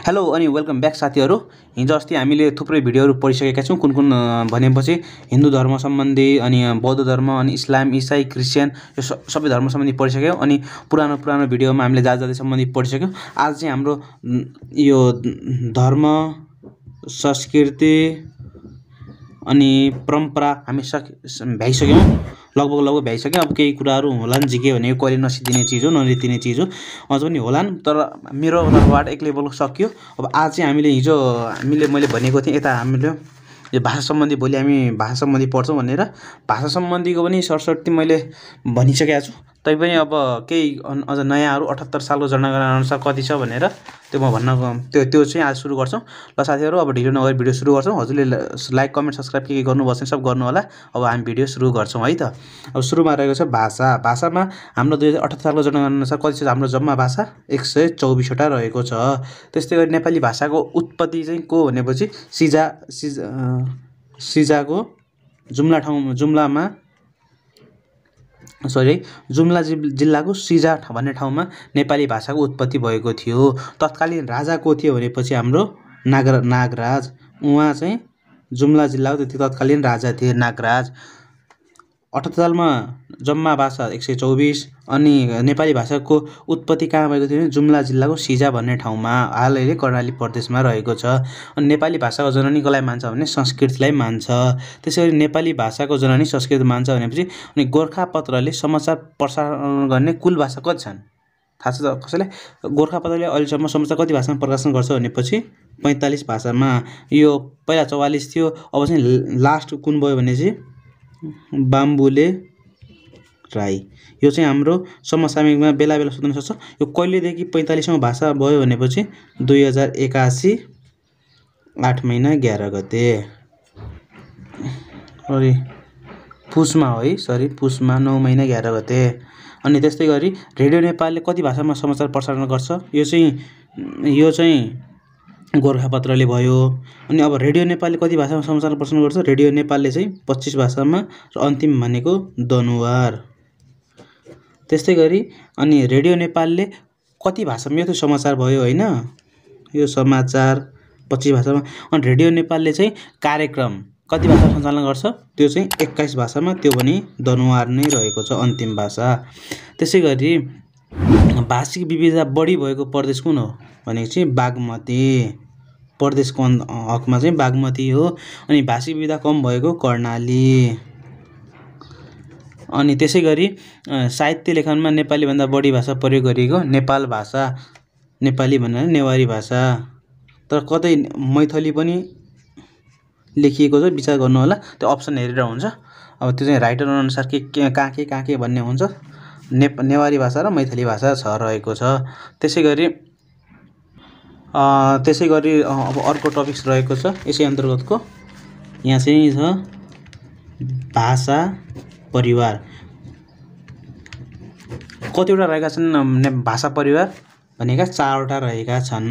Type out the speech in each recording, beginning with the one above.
Hello अनि welcome back साथीहरु। हिजो अस्ति हामीले थुप्रै भिडियोहरु पढिसकेका छौं। कुन कुन भनेपछि हिन्दू धर्म सम्बन्धी अनि बौद्ध धर्म अनि इस्लाम ईसाई क्रिश्चियन यो सबै धर्म सम्बन्धी पढिसक्यौं अनि पुरानो भिडियोमा हामीले जात सम्बन्धी पढिसक्यौं। आज चाहिँ हाम्रो यो धर्म संस्कृति अनि परम्परा हामी भ्याइसक्यौं। लगभग भ्याइसक्यौं। अब केही कुराहरु होलान् जिके भने कहिले नसिद्धिने चीज हो नरितिने चीज हो अझ पनि होलान्, तर मेरो तर्फबाट एक लेभल सक्यो। अब आज चाहिँ हामीले मैले भनेको थिएँ यता हामीले यो भाषा सम्बन्धी भोलि हामी भाषा सम्बन्धी पढ्छौं भनेर। भाषा सम्बन्धीको पनि सर्टसर्ट मैले भनिसकेको छु। तैपनि अब केही अझ नयाँहरु 78 सालको जनगणना अनुसार कति छ भनेर त्यो म भन्न त्यो चाहिँ आज सुरु गर्छौं। ल साथीहरु, अब ढिलो नगरी भिडियो सुरु गर्छौं। हजुरले लाइक कमेन्ट सब्स्क्राइब के गर्नुभएको छैन सब गर्नु होला। अब हामी भिडियो सुरु गर्छौं है त। अब सुरुमा रहेको छ भाषा। भाषामा हाम्रो 2078 सालको जनगणना अनुसार कति छ हाम्रो जम्मा भाषा 124 वटा रहेको छ। त्यस्तै गरी नेपाली भाषाको उत्पत्ति चाहिँ को भनेपछि सिजाको जुम्ला जिल्लाको सिजा भन्ने ठाउँमा नेपाली भाषाको उत्पत्ति भएको थियो। तत्कालीन राजा को थियो भनेपछि हाम्रो नागराज। उहाँ चाहिँ जुम्ला जिल्लाको तत्कालीन राजा थिए नागराज। 78 सालमा जम्मा भाषा 124 अनि नेपाली भाषाको उत्पत्ति कहाँ भएको थियो भने जुम्ला जिल्लाको सिजा भन्ने ठाउँमा, हाल अहिले कर्णाली प्रदेशमा रहेको छ। अनि नेपाली भाषाको जननी कसलाई मान्छ भने संस्कृतलाई मान्छ। त्यसैगरी नेपाली भाषाको जननी संस्कृत मान्छ भनेपछि अनि गोरखापत्रले समाचार प्रसारण गर्ने कुल भाषा कति छन् थाहा छ त कसैलाई? गोरखापत्रले अहिलेसम्म समाचार कति भाषामा प्रकाशन गर्छ भनेपछि 45 भाषामा। यो पहिला 44 थियो, अब चाहिँ लास्ट कुन भयो भने चाहिँ बाम्बुले राई। यो चाहिँ हाम्रो समसामयिकमा बेला सोध्न सक्छ। यो कहिलेदेखि 45औं भाषा भयो भनेपछि 2081 8 महिना 11 गते पुसमा हो है, सरी पुसमा 9 महिना 11 गते। अनि त्यस्तै गरी रेडियो नेपालले कति भाषामा समाचार प्रसारण गर्छ? यो चाहिँ गोरखापत्रले भयो। अनि अब रेडियो नेपालले कति भाषामा समाचार प्रसारण गर्छ? रेडियो नेपालले चाहिँ 25 भाषामा र अन्तिम भनेको दनुवार। त्यस्तै गरी अनि रेडियो नेपालले कति भाषामा यो समाचार भयो हैन, यो समाचार 25 भाषामा। अनि रेडियो नेपालले चाहिँ कार्यक्रम कति भाषामा सञ्चालन गर्छ? त्यो चाहिँ 21 भाषामा, त्यो पनि दनुवार नै रहेको छ अन्तिम भाषा। त्यसै गरी भाषिक विविधता बढी भएको प्रदेश कुन हो भनेको चाहिँ बागमती। प्रदेशको हकमा चाहिँ बागमती हो। अनि भाषिक विविधता कम भएको कर्णाली। अनि त्यसै गरी साहित्य लेखनमा नेपाली भन्दा बढी भाषा प्रयोग गरिएको नेपाल भाषा। नेपाली भन्नाले नेवारी भाषा, तर कतै मैथिली पनि लेखिएको छ, विचार गर्नु होला। त्यो अप्सन हेरेर हुन्छ। अब त्यो चाहिँ राइटर अनुसार कहाँ के भन्ने हुन्छ। नेवारी भाषा र मैथिली भाषा छ रहेको छ। त्यसै गरी अब अर्को टपिक्स रहेको छ यसै अन्तर्गतको। यहाँ चाहिँ छ भाषा परिवार। कतिवटा रहेका छन् भाषा परिवार भनेका? 4 वटा रहेका छन्।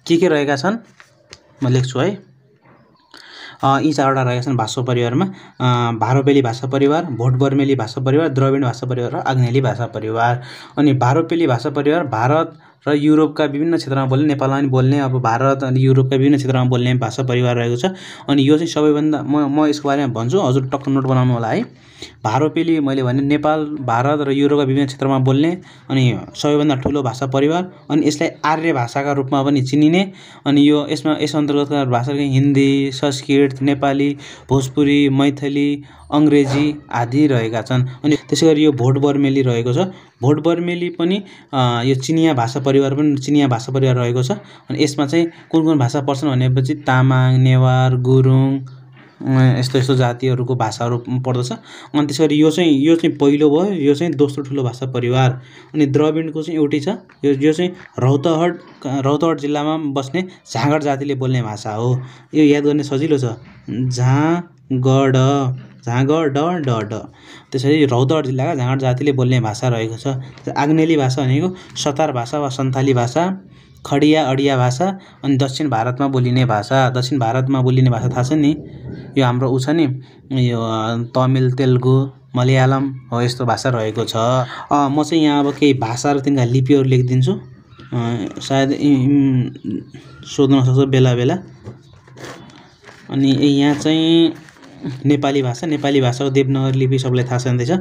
के रहेका छन् म लेख्छु है। यी 4 वटा रहेका छन् भाषा परिवारमा। भारोपेली भाषा परिवार, भोटबर्मेली भाषा परिवार, द्रविड भाषा परिवार र आग्नेली भाषा परिवार। अनि भारोपेली भाषा परिवार भारत र युरोपका विभिन्न क्षेत्रमा बोल्ने, नेपालमा पनि बोल्ने, अब भारत अनि युरोपका विभिन्न क्षेत्रमा बोल्ने भाषा परिवार रहेको छ। अनि यो चाहिँ सबैभन्दा म यसको बारेमा भन्छु, हजुर टक्क नोट बनाउनु होला है। भारोपेली मैले भने नेपाल, भारत र युरोपका विभिन्न क्षेत्रमा बोल्ने अनि सबैभन्दा ठुलो भाषा परिवार। अनि यसलाई आर्य भाषाका रूपमा पनि चिनिने। अनि यस अन्तर्गतका भाषा हिन्दी, संस्कृत, नेपाली, भोजपुरी, मैथिली, अंग्रेजी आदि रहेका छन्। अनि त्यसैगरी यो भोटबर्मेली रहेको छ। भोटबर्मेली पनि यो चिनिया भाषा परिवार रहेको छ। अनि यसमा चाहिँ कुन भाषा पर्छन् भनेपछि तामाङ, नेवार, गुरुङ यस्तो जातिहरूको भाषाहरू पर्दछ। अनि त्यसैगरी यो चाहिँ पहिलो भयो। यो चाहिँ दोस्रो ठुलो भाषा परिवार। अनि द्रविडको चाहिँ एउटै छ। यो चाहिँ रौतहट जिल्लामा बस्ने झाँगड जातिले बोल्ने भाषा हो। यो याद गर्ने सजिलो छ, झाँगड। त्यसैले रौतहट जिल्लाका झाँगड जातिले बोल्ने भाषा रहेको छ। आग्नेली भाषा भनेको सतार भाषा वा सन्थाली भाषा, खडिया अडिया भाषा अनि दक्षिण भारतमा बोलिने भाषा। दक्षिण भारतमा बोलिने भाषा थाहा छ नि, यो हाम्रो उ छ नि, यो तमिल, तेलुगु, मलयालम हो, यस्तो भाषा रहेको छ। म चाहिँ यहाँ अब केही भाषा र तिनका लिपिहरू लेखिदिन्छु। सायद सोध्न सक्छ बेला बेला। अनि यहाँ चाहिँ नेपाली भाषाको देवनागरी लिपि सबैलाई थाहा छँदैछ।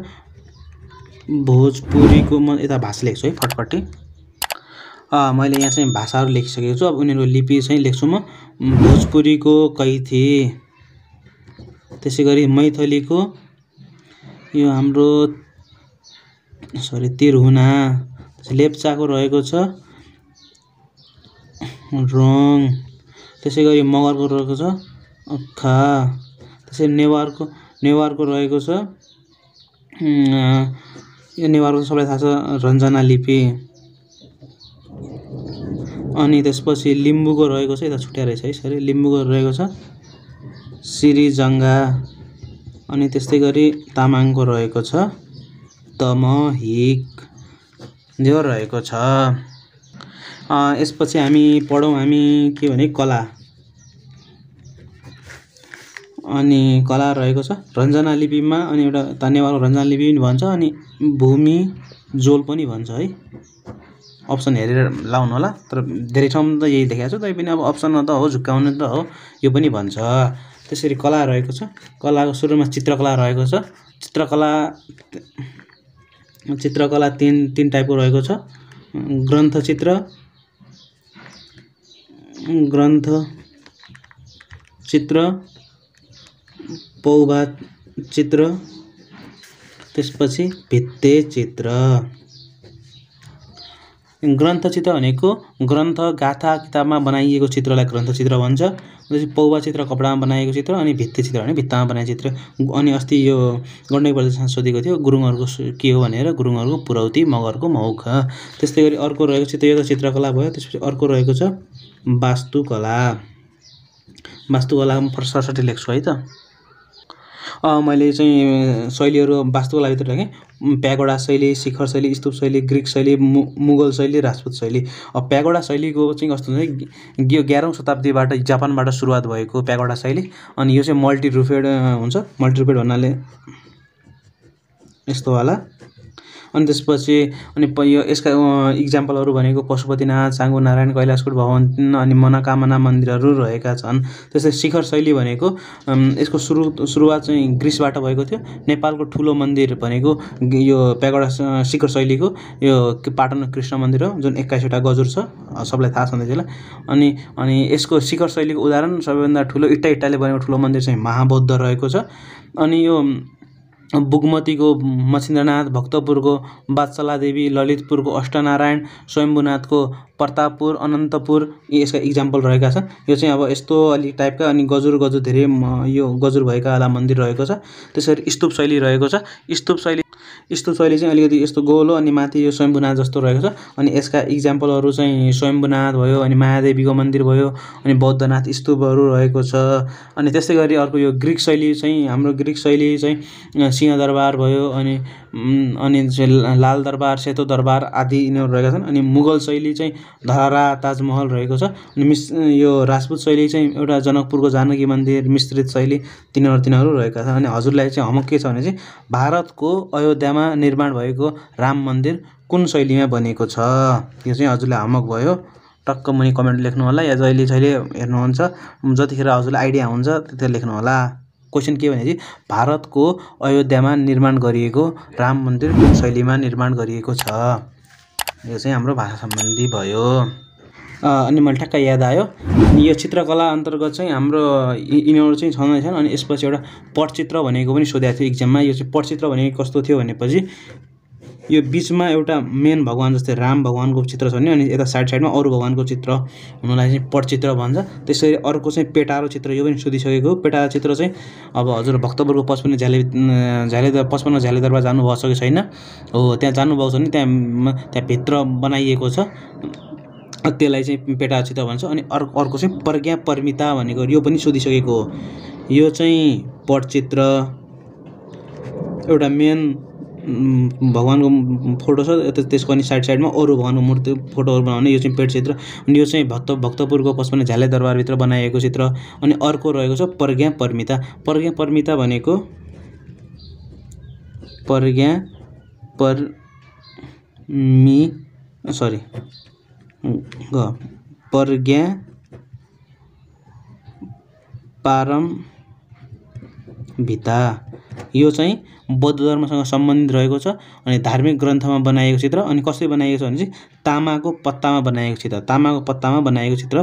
भोजपुरीको म यता भाषा लेख्छु है फटफटी। मैले यहाँ चाहिँ भाषाहरू लेखिसकेको छु। अब उनीहरूको लिपि चाहिँ लेख्छु म। भोजपुरीको कैथी, त्यसै गरी मैथिलीको यो हाम्रो तिरहुना, लेप्चाको रहेको छ रङ, त्यसै गरी मगरको रहेको छ अक्खा, त्यसै नेवारको रहेको छ यो नेवारको सबैलाई थाहा छ रञ्जना लिपि। अनि त्यसपछि लिम्बूको रहेको छ, यता छुट्या रहेछ है सरी, लिम्बूको रहेको छ सिरिजङ्गा। अनि त्यस्तै गरी तामाङको रहेको छ तमहिक जो रहेको छ। यसपछि हामी पढौँ के भने कला। अनि कला रहेको छ रञ्जना लिपिमा, अनि एउटा नेवारको रञ्जना लिपि पनि भन्छ, अनि भूमि जोल पनि भन्छ है। अप्सन हेरेर लाउनु होला, तर धेरै ठाउँमा त यही देखाएको छ, तैपनि अब अप्सनमा त हो, झुक्काउने त हो, यो पनि भन्छ। त्यसरी कला रहेको छ। कलाको सुरुमा चित्रकला रहेको छ। चित्रकला तीन टाइपको रहेको छ। ग्रन्थ चित्र, पौभा चित्र, त्यसपछि भित्ते चित्र। ग्रन्थचित्र भनेको ग्रन्थ गाथा किताबमा बनाइएको चित्रलाई ग्रन्थचित्र भन्छ। त्यसपछि पौभा चित्र कपडामा बनाइएको चित्र, अनि भित्ते चित्र भने भित्तामा बनाइएको चित्र। अनि अस्ति यो गण्डकी प्रदेशमा सोधेको थियो गुरुङहरूको के हो भनेर, गुरुङहरूको पुरौती, मगरको मौख। त्यस्तै गरी अर्को रहेको चित्र, यो त चित्रकला भयो। त्यसपछि अर्को रहेको छ वास्तुकला। वास्तुकलामा सरसर्टी लेख्छु है त। मैले चाहिँ शैलीहरू वास्तुकलाभित्र राखेँ। प्यागोडा शैली, शिखर शैली, स्तूप शैली, ग्रिक शैली, मुगल शैली, राजपूत शैली। प्यागोडा शैलीको चाहिँ कस्तो हुन्छ, यो 11औं शताब्दीबाट जापानबाट सुरुवात भएको प्यागोडा शैली। अनि यो चाहिँ मल्टी रुफेड हुन्छ। मल्टी रुफेड भन्नाले यस्तो वाला। अनि त्यसपछि यो यसका इक्जाम्पलहरू भनेको पशुपतिनाथ, चाङ्गु नारायण, कैलाशकोट भवन अनि मनोकामना मन्दिरहरू रहेका छन्। त्यस्तै शिखर शैली भनेको यसको सुरुवात चाहिँ ग्रिसबाट भएको थियो। नेपालको ठुलो मन्दिर भनेको यो प्यागोडा शिखर शैलीको यो पाटन कृष्ण मन्दिर हो, जुन 21वटा गजुर छ, सबलाई थाहा छँदैछ होला। अनि यसको शिखर शैलीको उदाहरण सबैभन्दा ठुलो इट्टाले बनेको ठुलो मन्दिर चाहिँ महाबौद्ध रहेको छ। अनि यो बुगमतीको मच्छिन्द्रनाथ, भक्तपुरको वात्सलादेवी, ललितपुरको अष्टनारायण, स्वयम्भूनाथको प्रतापपुर, अनन्तपुर यसका इक्जाम्पल रहेका छन्। यो चाहिँ अब यस्तो अलिक टाइपका, अनि गजुर धेरै यो गजुर भएका वाला मन्दिर रहेको छ। त्यसरी स्तूप शैली रहेको छ। स्तूप शैली चाहिँ अलिकति यस्तो गोलो, अनि माथि यो स्वयम्भूनाथ जस्तो रहेको छ। अनि यसका इक्जाम्पलहरू चाहिँ स्वयम्भूनाथ भयो, अनि मायादेवीको मन्दिर भयो, अनि बौद्धनाथ स्तूपहरू रहेको छ। अनि त्यस्तै गरी अर्को यो ग्रिक शैली चाहिँ, हाम्रो ग्रिक शैली चाहिँ सिंहदरबार भयो, अनि लाल दरबार, सेतो दरबार आदि यिनीहरू रहेका छन्। अनि मुगल शैली चाहिँ धरहरा, ताजमहल रहेको छ। अनि यो राजपूत शैली चाहिँ एउटा जनकपुरको जानकी मन्दिर, मिश्रित शैली तिनीहरू रहेका छन्। अनि हजुरलाई चाहिँ होमवर्क के छ भने चाहिँ भारतको अयोध्यामा निर्माण भएको राम मन्दिर कुन शैलीमा बनेको छ, यो चाहिँ हजुरलाई होमवर्क भयो। टक्क मुनि कमेन्ट लेख्नु होला, या जहिले हेर्नुहुन्छ जतिखेर हजुरलाई आइडिया हुन्छ त्यतिखेर लेख्नु होला। क्वेसन के भने चाहिँ भारतको अयोध्यामा निर्माण गरिएको राम मन्दिर कुन शैलीमा निर्माण गरिएको छ। यो चाहिँ हाम्रो भाषा सम्बन्धी भयो। अनि मैले ठ्याक्क याद आयो, यो चित्रकला अन्तर्गत चाहिँ हाम्रो यिनीहरू चाहिँ छँदैछन्। अनि यसपछि एउटा पटचित्र भनेको पनि सोधेको थियो इक्जाममा। यो चाहिँ पटचित्र भनेको कस्तो थियो भनेपछि यो बिचमा एउटा मेन भगवान जस्तै राम भगवानको चित्र छ भने, अनि यता साइडमा अरू भगवानको चित्र हुनुलाई चाहिँ पटचित्र भन्छ। त्यसरी अर्को चाहिँ पेटारो चित्र, यो पनि सोधिसकेको। पेटारो चित्र चाहिँ अब हजुर भक्तपुरको 55 झ्याले दरबार जानुभएको छ कि छैन, हो त्यहाँ जानुभएको छ भने त्यहाँ भित्र बनाइएको छ, त्यसलाई चाहिँ पेटारो चित्र भन्छ। अनि अर्को चाहिँ प्रज्ञा परमिता भनेको, यो पनि सोधिसकेको हो। यो चाहिँ पटचित्र, एउटा मेन भगवानको फोटो छ, त्यसको अनि साइडमा अरू भगवानको मूर्ति फोटोहरू बनाउने, यो चाहिँ पेट चित्र। अनि यो चाहिँ भक्तपुरको 55 झ्याले दरबारभित्र बनाइएको चित्र। अनि अर्को रहेको छ प्रज्ञा परमिता। प्रज्ञा परमिता भनेको प्रज्ञा पारम्भिता यो चाहिँ बौद्ध धर्मसँग सम्बन्धित रहेको छ अनि धार्मिक ग्रन्थमा बनाएको चित्र अनि कसले बनाएको छ भने चाहिँ तामाको पत्तामा बनाएको चित्र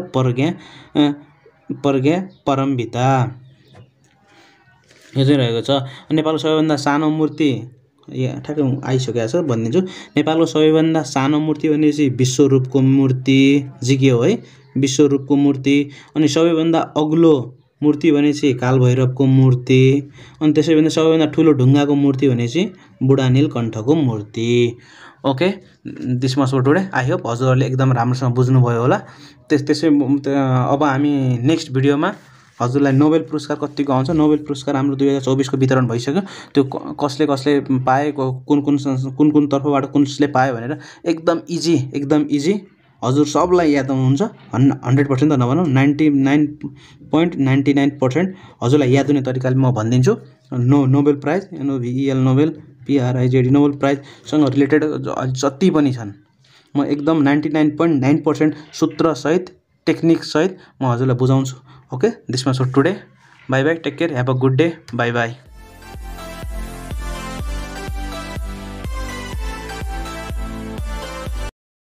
प्रज्ञा पारम्भिता यो चाहिँ रहेको छ। नेपालको सबैभन्दा सानो मूर्ति यहाँ ठ्याक्कै आइसकेको छ भनिदिन्छु। नेपालको सबैभन्दा सानो मूर्ति भनेपछि विश्वरूपको मूर्ति जिके हो है, विश्वरूपको मूर्ति। अनि सबैभन्दा अग्लो मूर्ति भनेपछि कालभैरवको मूर्ति। अनि त्यसैभन्दा सबैभन्दा ठुलो ढुङ्गाको मूर्ति भनेपछि बुढा नीलकण्ठको मूर्ति। Okay, this much for today. I hope हजुरहरूले एकदम राम्रोसँग बुझ्नुभयो होला। त्यसै अब हामी नेक्स्ट भिडियोमा हजुरलाई नोबेल पुरस्कार कतिको आउँछ, नोबेल पुरस्कार हाम्रो 2024 को वितरण भइसक्यो, त्यो कसले पाए, कुन तर्फबाट कुनले पायो भनेर एकदम इजी हजुर सबलाई याद हुन्छ। 100% त नभनौँ, 99.99% हजुरलाई याद हुने तरिकाले म भनिदिन्छु। Nobel prize NOBEL Nobel PRIZ Nobel प्राइजसँग रिलेटेड जति पनि छन् म एकदम 99.9% सूत्रसहित टेक्निकसहित म हजुरलाई बुझाउँछु। Okay, this much for today. Bye bye, take care, have a good day, bye by.